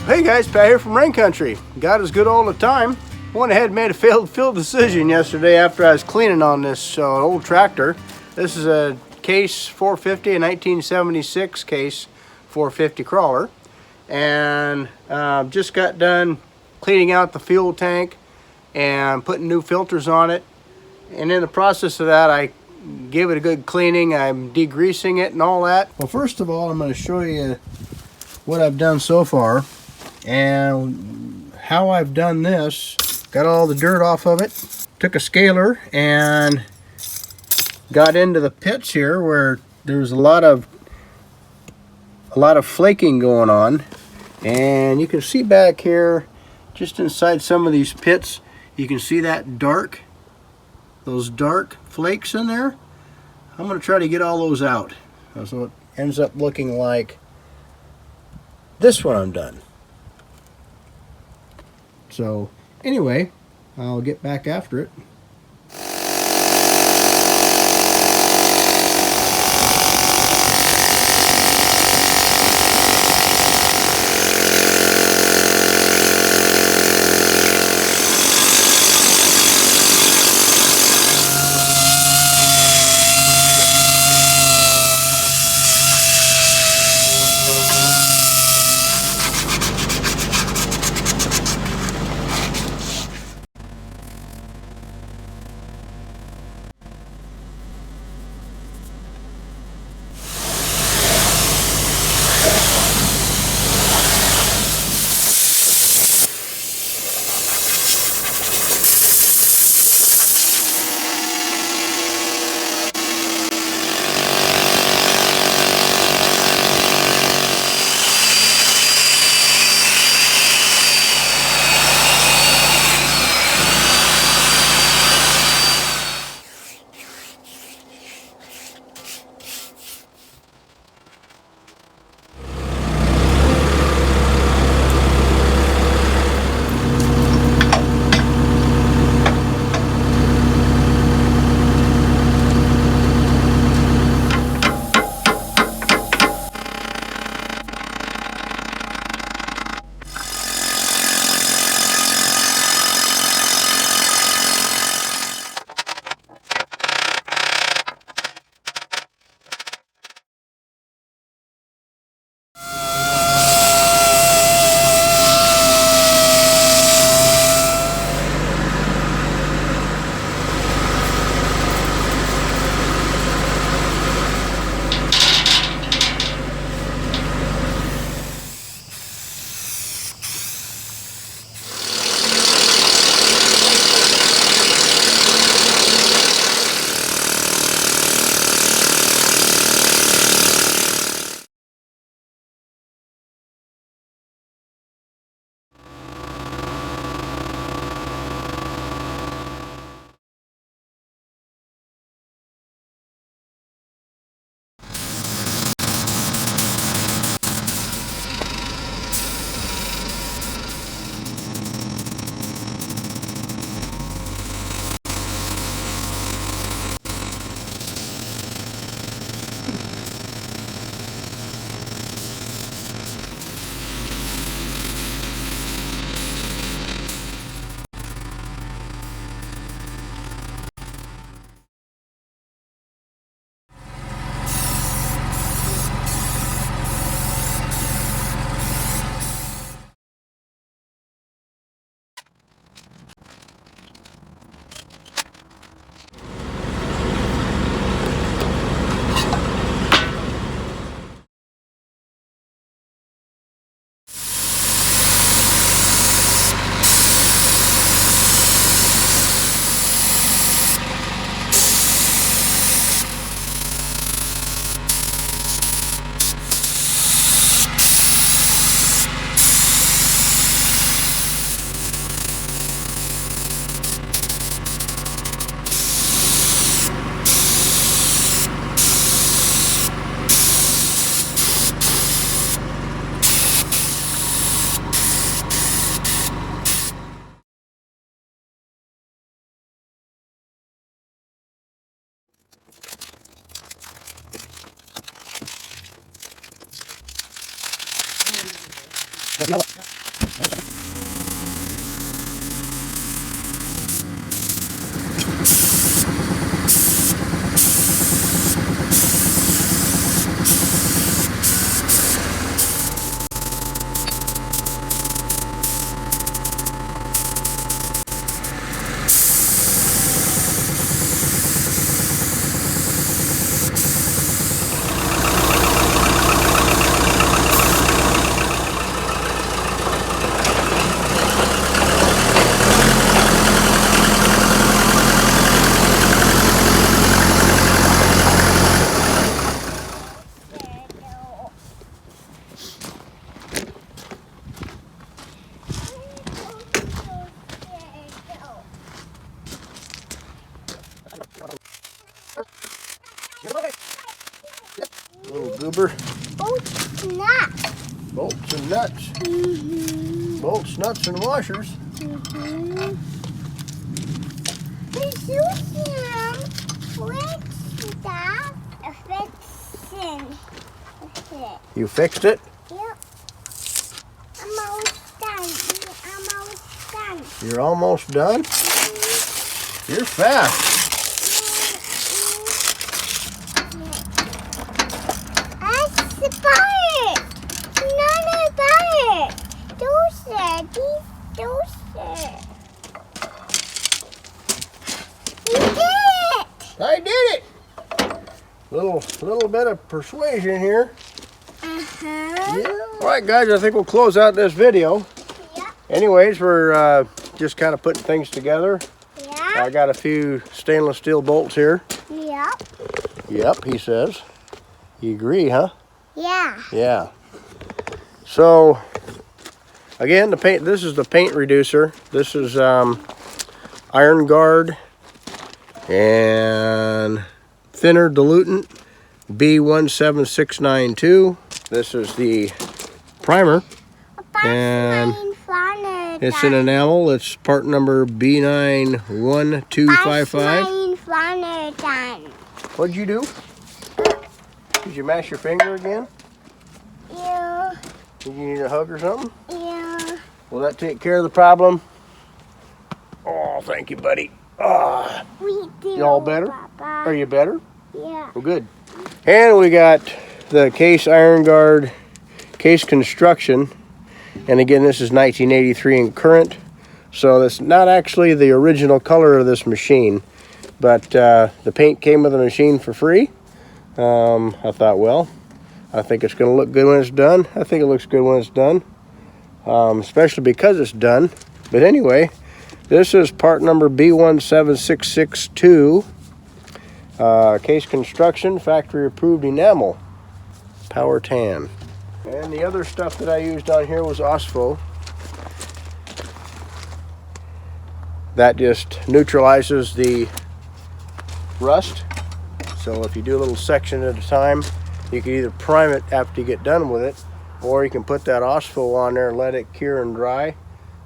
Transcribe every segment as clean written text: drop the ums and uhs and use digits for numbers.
Hey guys, Pat here from Rain Country. God is good all the time. Went ahead and made a failed decision yesterday after I was cleaning on this old tractor. This is a Case 450, a 1976 Case 450 crawler. And just got done cleaning out the fuel tank and putting new filters on it. And in the process of that, I gave it a good cleaning. I'm degreasing it and all that. Well, first of all, I'm going to show you what I've done so far and how I've done this. Got all the dirt off of it. Took a scaler and got into the pits here where there's a lot of flaking going on. And you can see back here, just inside some of these pits, you can see that those dark flakes in there. I'm going to try to get all those out. So it ends up looking like this when I'm done. So anyway, I'll get back after it. Little goober. Bolts, nuts. Bolts and nuts. Bolts, nuts, and washers. You fixed it? Yep. I'm almost done. You're almost done? You're fast. That's the part. None about it. Those are. You did it. I did it. Little bit of persuasion here. Yeah. All right, guys, I think we'll close out this video. Yep. Anyways, we're just kind of putting things together. Yeah. I got a few stainless steel bolts here. Yep. Yep, he says. You agree, huh? Yeah. Yeah. So, again, this is the paint reducer. This is Iron Guard and thinner dilutant B17692. This is the primer, and it's an enamel. It's part number B91255. What'd you do? Did you mash your finger again? Yeah. Did you need a hug or something? Yeah. Will that take care of the problem? Oh, thank you, buddy. We do. You all better? Papa. Are you better? Yeah. Well, good. And we got the case Iron Guard case construction. And again, this is 1983 and current. So that's not actually the original color of this machine. But the paint came with the machine for free. I thought, well, I think it's going to look good when it's done. I think it looks good when it's done. Especially because it's done. But anyway, this is part number B17662. Case construction, factory approved enamel, power tan. And the other stuff that I used on here was Osfo. That just neutralizes the rust. So if you do a little section at a time, you can either prime it after you get done with it, or you can put that Osfo on there and let it cure and dry.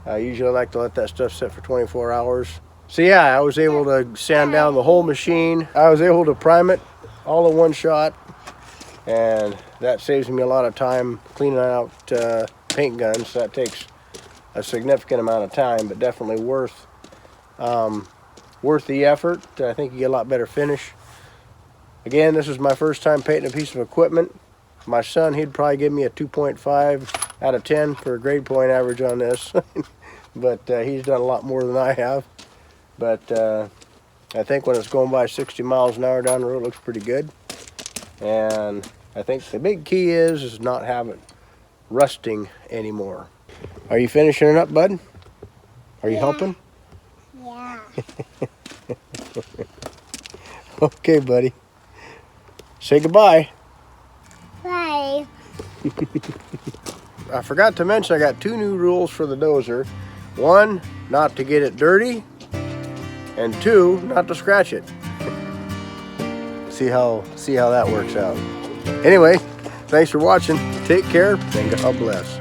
I usually like to let that stuff sit for 24 hours. So yeah, I was able to sand down the whole machine. I was able to prime it all in one shot, and that saves me a lot of time cleaning out paint guns. That takes a significant amount of time, but definitely worth the effort. I think you get a lot better finish. Again, this is my first time painting a piece of equipment. My son, he'd probably give me a 2.5 out of 10 for a grade point average on this. But he's done a lot more than I have. But I think when it's going by 60 miles an hour down the road, it looks pretty good. And I think the big key is not having rusting anymore. Are you finishing it up, bud? Are you helping? Yeah. Okay, buddy. Say goodbye. Bye. I forgot to mention I got 2 new rules for the dozer. 1, not to get it dirty. And 2, not to scratch it. See how that works out. Anyway, thanks for watching. Take care and God bless.